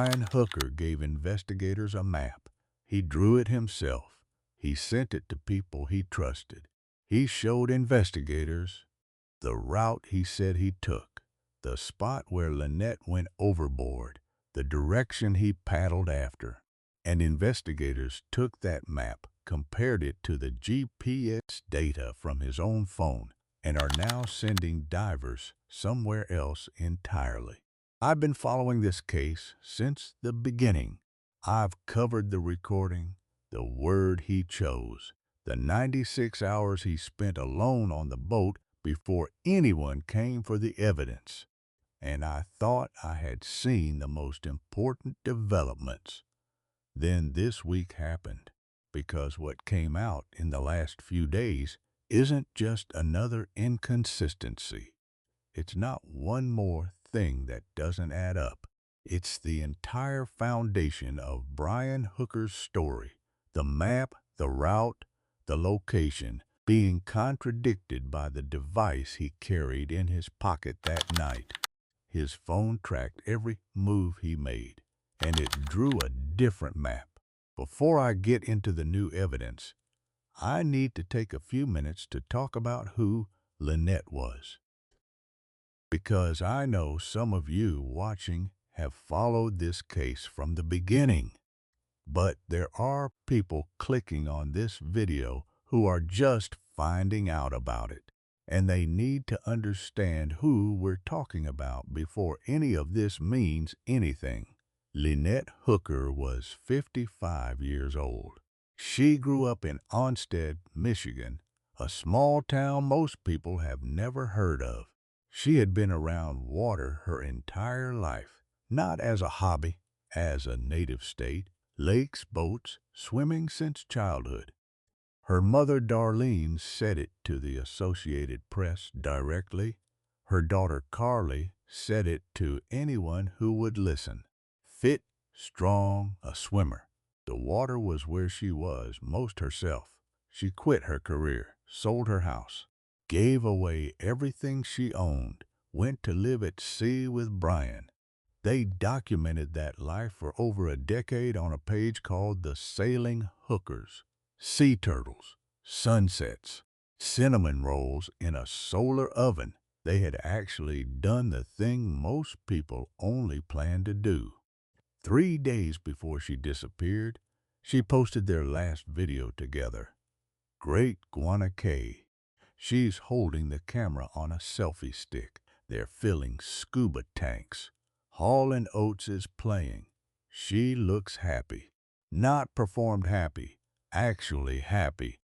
Brian Hooker gave investigators a map. He drew it himself. He sent it to people he trusted. He showed investigators the route he said he took, the spot where Lynette went overboard, the direction he paddled after. And investigators took that map, compared it to the GPS data from his own phone, and are now sending divers somewhere else entirely. I've been following this case since the beginning. I've covered the recording, the word he chose, the 96 hours he spent alone on the boat before anyone came for the evidence. And I thought I had seen the most important developments. Then this week happened, because what came out in the last few days isn't just another inconsistency. It's not one more thing that doesn't add up. It's the entire foundation of Brian Hooker's story. The map, the route, the location being contradicted by the device he carried in his pocket that night. His phone tracked every move he made, and it drew a different map. Before I get into the new evidence, I need to take a few minutes to talk about who Lynette was. Because I know some of you watching have followed this case from the beginning. But there are people clicking on this video who are just finding out about it, and they need to understand who we're talking about before any of this means anything. Lynette Hooker was 55 years old. She grew up in Onstead, Michigan, a small town most people have never heard of. She had been around water her entire life, not as a hobby, as a native state, lakes, boats, swimming since childhood. Her mother, Darlene, said it to the Associated Press directly. Her daughter, Carly, said it to anyone who would listen. Fit, strong, a swimmer. The water was where she was most herself. She quit her career, sold her house, gave away everything she owned, went to live at sea with Brian. They documented that life for over a decade on a page called The Sailing Hookers. Sea turtles, sunsets, cinnamon rolls in a solar oven. They had actually done the thing most people only plan to do. 3 days before she disappeared, she posted their last video together. Great Guana K. She's holding the camera on a selfie stick. They're filling scuba tanks. Hall & Oates is playing. She looks happy. Not performed happy, actually happy.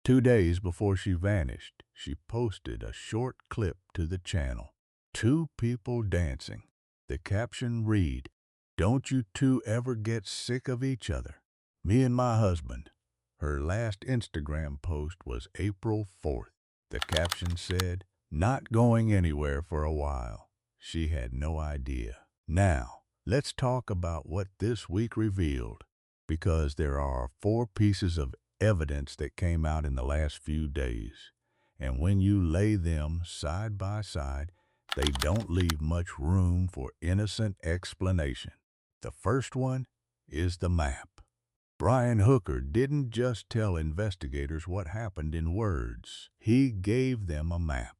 2 days before she vanished, she posted a short clip to the channel. 2 people dancing. The caption read, "Don't you two ever get sick of each other? Me and my husband." Her last Instagram post was April 4th. The caption said, "Not going anywhere for a while." She had no idea. Now, let's talk about what this week revealed, because there are 4 pieces of evidence that came out in the last few days, and when you lay them side by side, they don't leave much room for innocent explanation. The first one is the map. Brian Hooker didn't just tell investigators what happened in words. He gave them a map.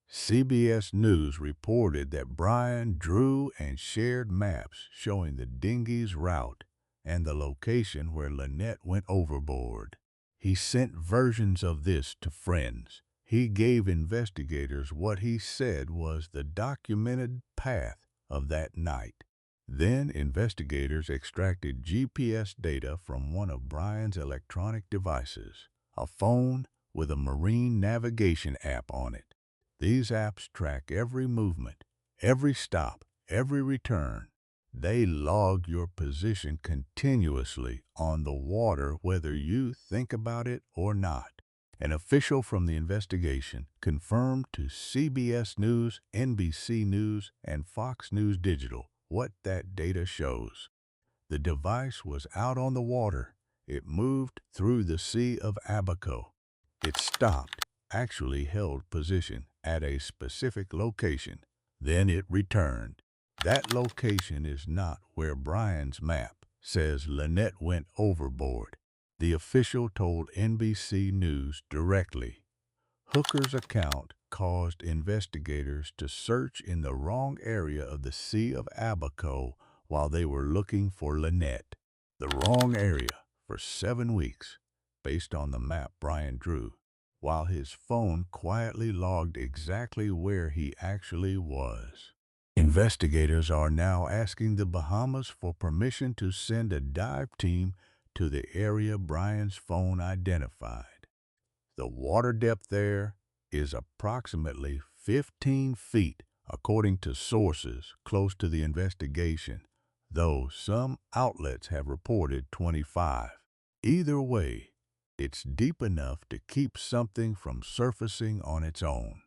CBS News reported that Brian drew and shared maps showing the dinghy's route and the location where Lynette went overboard. He sent versions of this to friends. He gave investigators what he said was the documented path of that night. Then investigators extracted GPS data from one of Brian's electronic devices, a phone with a marine navigation app on it. These apps track every movement, every stop, every return. They log your position continuously on the water whether you think about it or not. An official from the investigation confirmed to CBS News, NBC News, and Fox News Digital what that data shows. The device was out on the water. It moved through the Sea of Abaco. It stopped, actually held position at a specific location. Then it returned. That location is not where Brian's map says Lynette went overboard. The official told NBC News directly. Hooker's account caused investigators to search in the wrong area of the Sea of Abaco while they were looking for Lynette. The wrong area for 7 weeks, based on the map Brian drew, while his phone quietly logged exactly where he actually was. Investigators are now asking the Bahamas for permission to send a dive team to the area Brian's phone identified. The water depth there is approximately 15 feet, according to sources close to the investigation, though some outlets have reported 25. Either way, it's deep enough to keep something from surfacing on its own.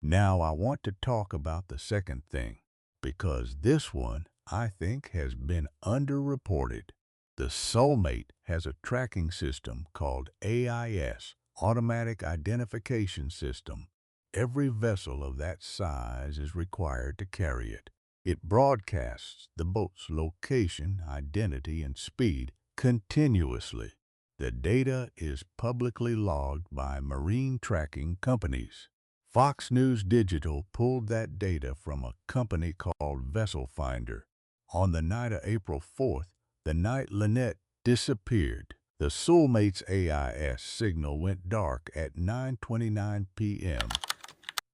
Now I want to talk about the second thing, because this one, I think, has been underreported. The Soulmate has a tracking system called AIS, Automatic Identification System. Every vessel of that size is required to carry it. It broadcasts the boat's location, identity, and speed continuously. The data is publicly logged by marine tracking companies. Fox News Digital pulled that data from a company called Vessel Finder. On the night of April 4th, the night Lynette disappeared, the Soulmate's AIS signal went dark at 9:29 p.m.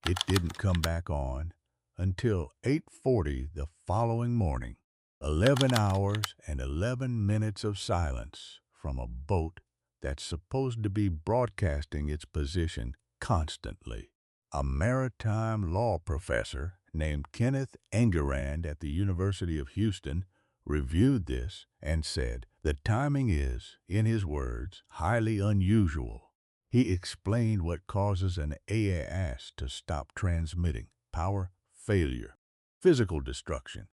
It didn't come back on until 8:40 the following morning. 11 hours and 11 minutes of silence from a boat that's supposed to be broadcasting its position constantly. A maritime law professor named Kenneth Engerand at the University of Houston reviewed this and said, "The timing is, in his words, highly unusual." He explained what causes an AIS to stop transmitting: power failure, physical destruction,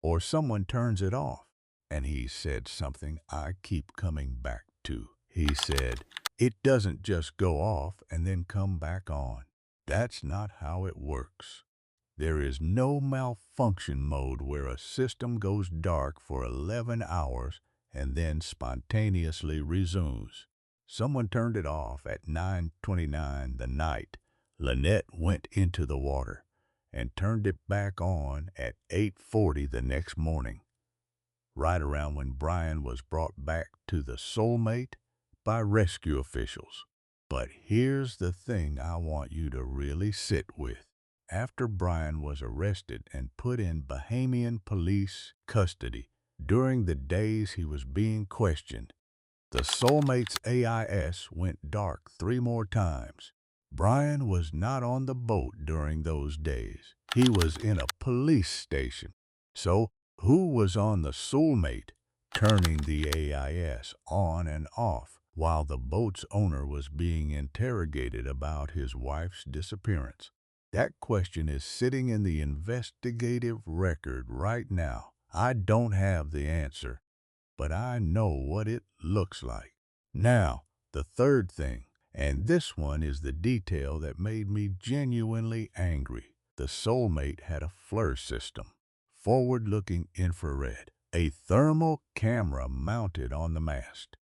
or someone turns it off. And he said something I keep coming back to. He said, "It doesn't just go off and then come back on. That's not how it works. There is no malfunction mode where a system goes dark for 11 hours and then spontaneously resumes. Someone turned it off at 9:29 the night Lynette went into the water and turned it back on at 8:40 the next morning, right around when Brian was brought back to the Soulmate by rescue officials." But here's the thing I want you to really sit with. After Brian was arrested and put in Bahamian police custody, during the days he was being questioned, the Soulmate's AIS went dark 3 more times. Brian was not on the boat during those days. He was in a police station. So who was on the Soulmate turning the AIS on and off while the boat's owner was being interrogated about his wife's disappearance? That question is sitting in the investigative record right now. I don't have the answer, but I know what it looks like. Now, the third thing, and this one is the detail that made me genuinely angry. The Soulmate had a FLIR system, forward-looking infrared, a thermal camera mounted on the mast.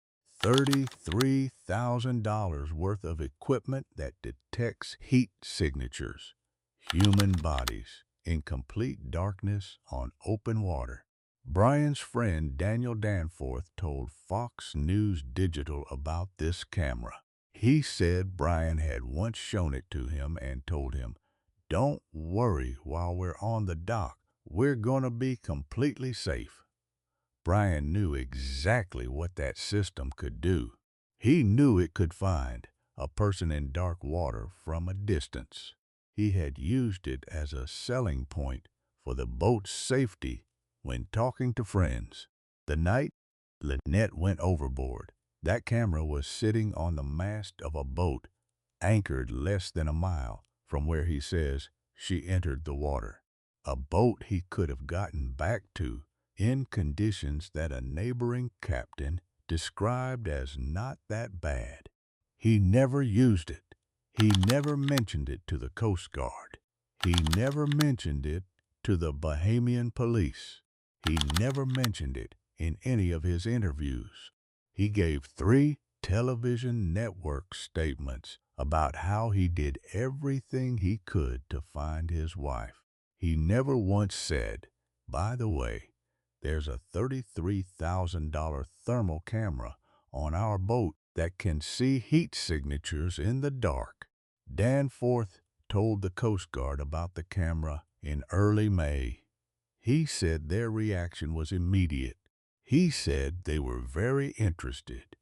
$33,000 worth of equipment that detects heat signatures, human bodies, in complete darkness on open water. Brian's friend Daniel Danforth told Fox News Digital about this camera. He said Brian had once shown it to him and told him, "Don't worry while we're on the dock. We're going to be completely safe." Brian knew exactly what that system could do. He knew it could find a person in dark water from a distance. He had used it as a selling point for the boat's safety when talking to friends. The night Lynette went overboard, that camera was sitting on the mast of a boat anchored less than a mile from where he says she entered the water. A boat he could have gotten back to in conditions that a neighboring captain described as not that bad. He never used it. He never mentioned it to the Coast Guard. He never mentioned it to the Bahamian police. He never mentioned it in any of his interviews. He gave 3 television network statements about how he did everything he could to find his wife. He never once said, "By the way, there's a $33,000 thermal camera on our boat that can see heat signatures in the dark." Danforth told the Coast Guard about the camera in early May. He said their reaction was immediate. He said they were very interested,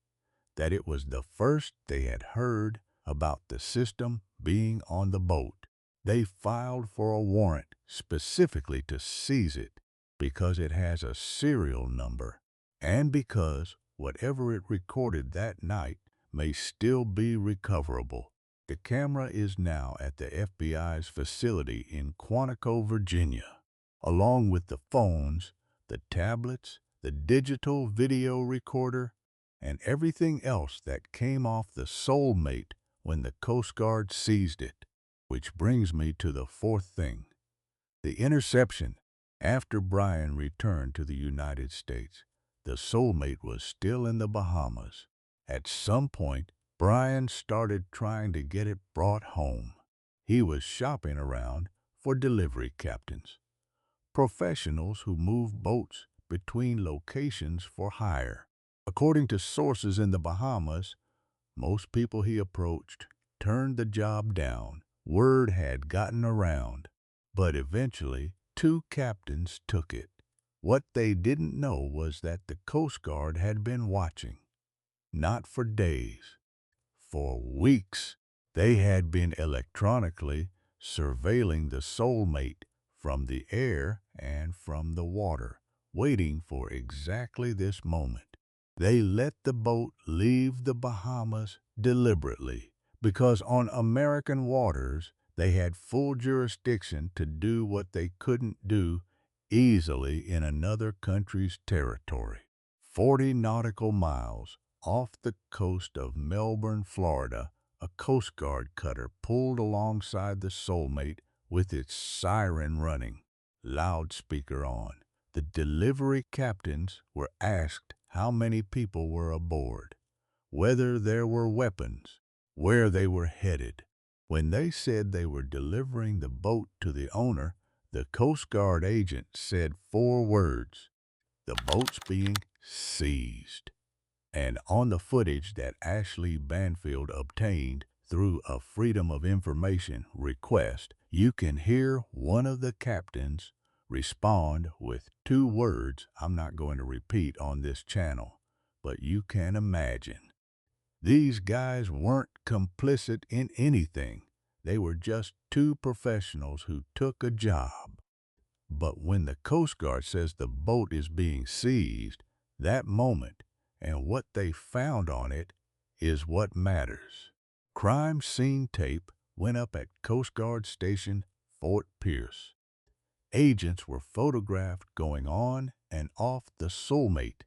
that it was the first they had heard about the system being on the boat. They filed for a warrant specifically to seize it because it has a serial number and because whatever it recorded that night may still be recoverable. The camera is now at the FBI's facility in Quantico, Virginia, along with the phones, the tablets, the digital video recorder, and everything else that came off the Soulmate when the Coast Guard seized it. Which brings me to the 4th thing, the interception. After Brian returned to the United States, the Soulmate was still in the Bahamas. At some point, Brian started trying to get it brought home. He was shopping around for delivery captains, professionals who move boats between locations for hire. According to sources in the Bahamas, most people he approached turned the job down. Word had gotten around, but eventually 2 captains took it. What they didn't know was that the Coast Guard had been watching. Not for days, for weeks. They had been electronically surveilling the Soulmate from the air and from the water, waiting for exactly this moment. They let the boat leave the Bahamas deliberately because on American waters they had full jurisdiction to do what they couldn't do easily in another country's territory. 40 nautical miles off the coast of Melbourne, Florida, a Coast Guard cutter pulled alongside the Soulmate with its siren running, loudspeaker on. The delivery captains were asked how many people were aboard, whether there were weapons, where they were headed. When they said they were delivering the boat to the owner, the Coast Guard agent said 4 words: "The boat's being seized." And on the footage that Ashley Banfield obtained through a Freedom of Information request, you can hear one of the captains respond with 2 words I'm not going to repeat on this channel, but you can imagine. These guys weren't complicit in anything. They were just 2 professionals who took a job. But when the Coast Guard says the boat is being seized, that moment and what they found on it is what matters. Crime scene tape went up at Coast Guard Station Fort Pierce. Agents were photographed going on and off the Soulmate,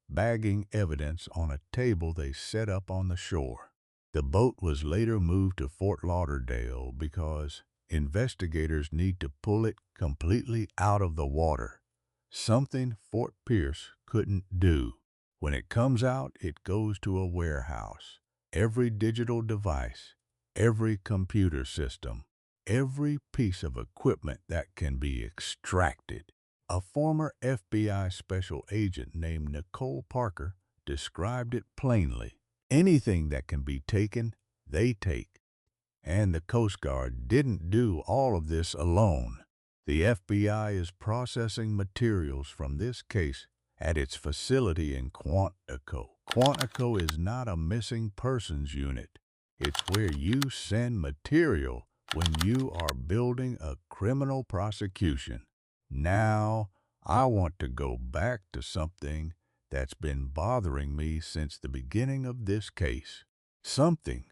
bagging evidence on a table they set up on the shore. The boat was later moved to Fort Lauderdale because investigators need to pull it completely out of the water, something Fort Pierce couldn't do. When it comes out, it goes to a warehouse. Every digital device, every computer system, every piece of equipment that can be extracted. A former FBI special agent named Nicole Parker described it plainly. Anything that can be taken, they take. And the Coast Guard didn't do all of this alone. The FBI is processing materials from this case at its facility in Quantico. Quantico is not a missing persons unit. It's where you send material when you are building a criminal prosecution. Now, I want to go back to something that's been bothering me since the beginning of this case. Something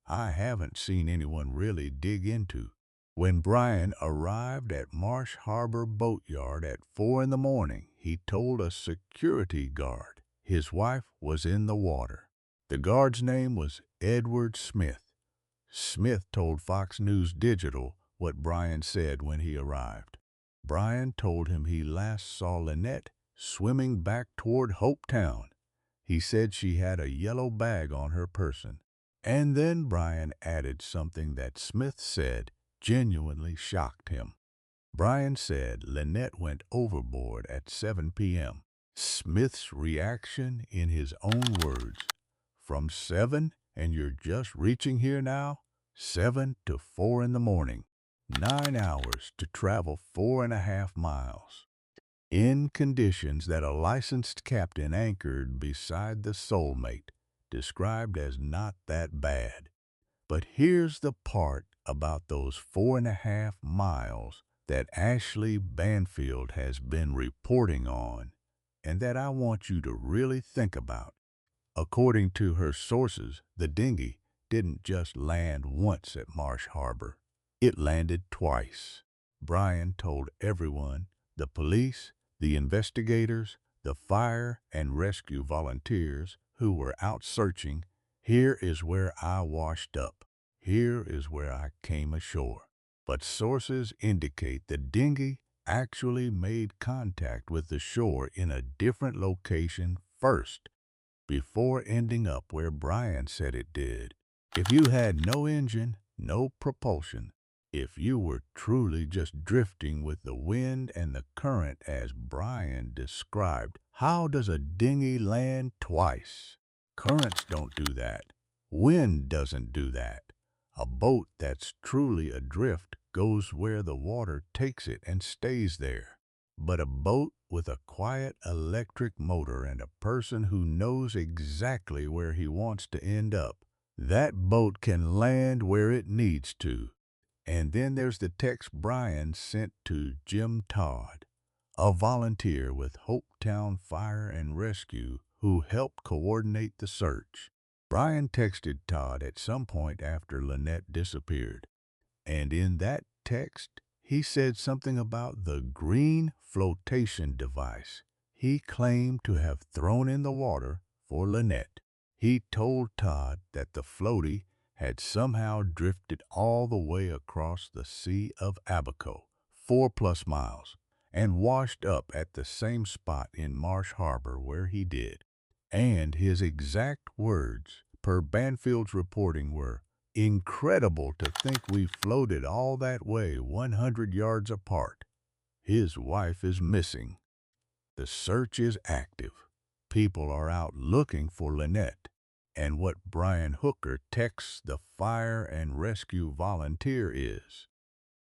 I haven't seen anyone really dig into. When Brian arrived at Marsh Harbor Boatyard at 4 in the morning, he told a security guard his wife was in the water. The guard's name was Edward Smith. Smith told Fox News Digital what Brian said when he arrived. Brian told him he last saw Lynette swimming back toward Hopetown. He said she had a yellow bag on her person. And then Brian added something that Smith said genuinely shocked him. Brian said Lynette went overboard at 7 p.m. Smith's reaction in his own words, "From 7 and you're just reaching here now? 7 to 4 in the morning. 9 hours to travel 4.5 miles. In conditions that a licensed captain anchored beside the Soulmate, described as not that bad." But here's the part about those 4.5 miles that Ashley Banfield has been reporting on, and that I want you to really think about. According to her sources, the dinghy didn't just land once at Marsh Harbor. It landed twice. Brian told everyone, the police, the investigators, the fire and rescue volunteers who were out searching, "Here is where I washed up. Here is where I came ashore." But sources indicate the dinghy actually made contact with the shore in a different location first, before ending up where Brian said it did. If you had no engine, no propulsion, if you were truly just drifting with the wind and the current as Brian described, how does a dinghy land twice? Currents don't do that. Wind doesn't do that. A boat that's truly adrift goes where the water takes it and stays there. But a boat with a quiet electric motor and a person who knows exactly where he wants to end up, that boat can land where it needs to. And then there's the text Brian sent to Jim Todd, a volunteer with Hopetown Fire and Rescue who helped coordinate the search. Brian texted Todd at some point after Lynette disappeared. And in that text, he said something about the green flotation device he claimed to have thrown in the water for Lynette. He told Todd that the floaty had somehow drifted all the way across the Sea of Abaco, 4+ miles, and washed up at the same spot in Marsh Harbor where he did. And his exact words, per Banfield's reporting, were, "Incredible to think we floated all that way 100 yards apart. His wife is missing. The search is active. People are out looking for Lynette." And what Brian Hooker texts the fire and rescue volunteer is,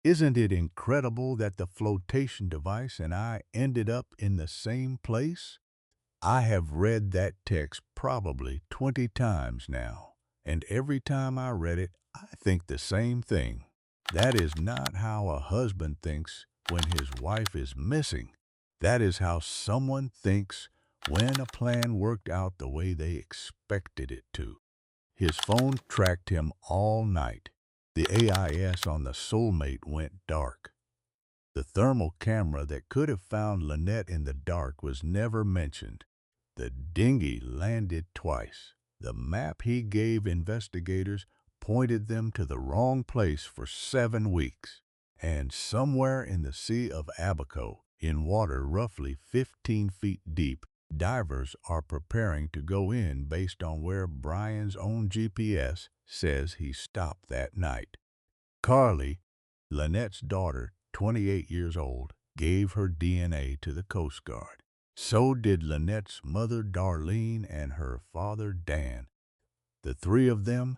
"Isn't it incredible that the flotation device and I ended up in the same place?" I have read that text probably 20 times now, and every time I read it, I think the same thing. That is not how a husband thinks when his wife is missing. That is how someone thinks when a plan worked out the way they expected it to. His phone tracked him all night. The AIS on the Soulmate went dark. The thermal camera that could have found Lynette in the dark was never mentioned. The dinghy landed twice. The map he gave investigators pointed them to the wrong place for 7 weeks. And somewhere in the Sea of Abaco, in water roughly 15 feet deep, divers are preparing to go in based on where Brian's own GPS says he stopped that night. Carly, Lynette's daughter, 28 years old, gave her DNA to the Coast Guard. So did Lynette's mother, Darlene, and her father, Dan. The three of them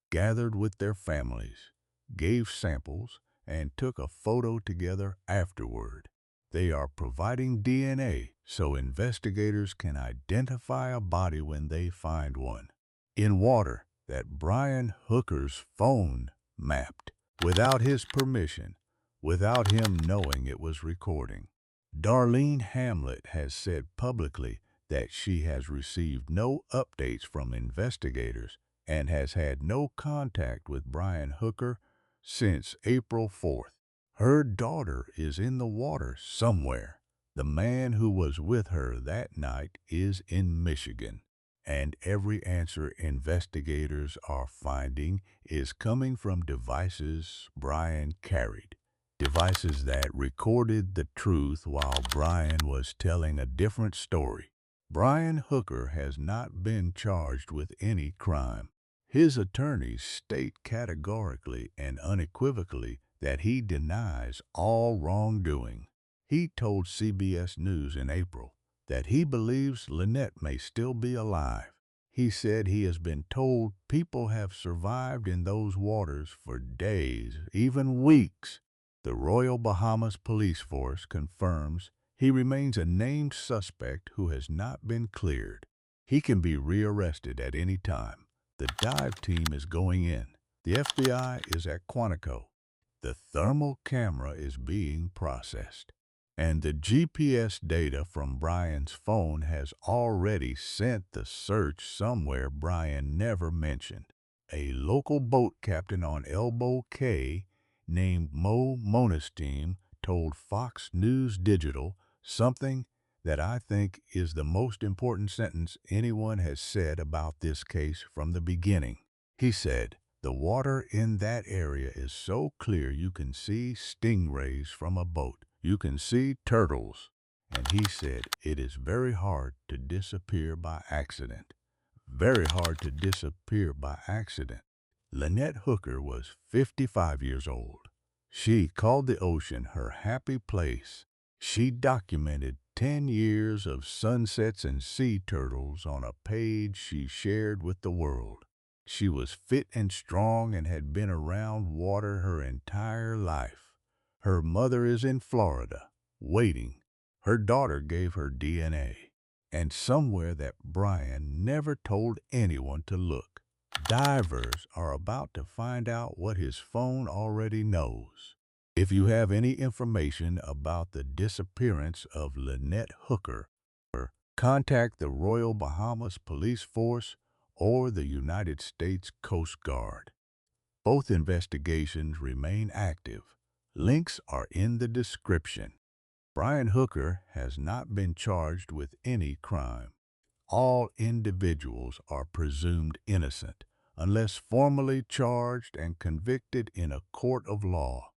gathered with their families, gave samples, and took a photo together afterward. They are providing DNA so investigators can identify a body when they find one. In water that Brian Hooker's phone mapped, without his permission, without him knowing it was recording. Darlene Hamlet has said publicly that she has received no updates from investigators and has had no contact with Brian Hooker since April 4th. Her daughter is in the water somewhere. The man who was with her that night is in Michigan. And every answer investigators are finding is coming from devices Brian carried. devices that recorded the truth while Brian was telling a different story. Brian Hooker has not been charged with any crime. His attorneys state categorically and unequivocally that he denies all wrongdoing. He told CBS News in April that he believes Lynette may still be alive. He said he has been told people have survived in those waters for days, even weeks. The Royal Bahamas Police Force confirms he remains a named suspect who has not been cleared. He can be rearrested at any time. The dive team is going in. The FBI is at Quantico. The thermal camera is being processed. And the GPS data from Brian's phone has already sent the search somewhere Brian never mentioned. A local boat captain on Elbow Cay named Mo Monestein told Fox News Digital something that I think is the most important sentence anyone has said about this case from the beginning. He said, "The water in that area is so clear you can see stingrays from a boat. You can see turtles." And he said, "It is very hard to disappear by accident. Very hard to disappear by accident." Lynette Hooker was 55 years old. She called the ocean her happy place. She documented 10 years of sunsets and sea turtles on a page she shared with the world. She was fit and strong and had been around water her entire life. Her mother is in Florida, waiting. Her daughter gave her DNA. And somewhere that Brian never told anyone to look. Divers are about to find out what his phone already knows. If you have any information about the disappearance of Lynette Hooker, contact the Royal Bahamas Police Force or the United States Coast Guard. Both investigations remain active. Links are in the description. Brian Hooker has not been charged with any crime. All individuals are presumed innocent unless formally charged and convicted in a court of law.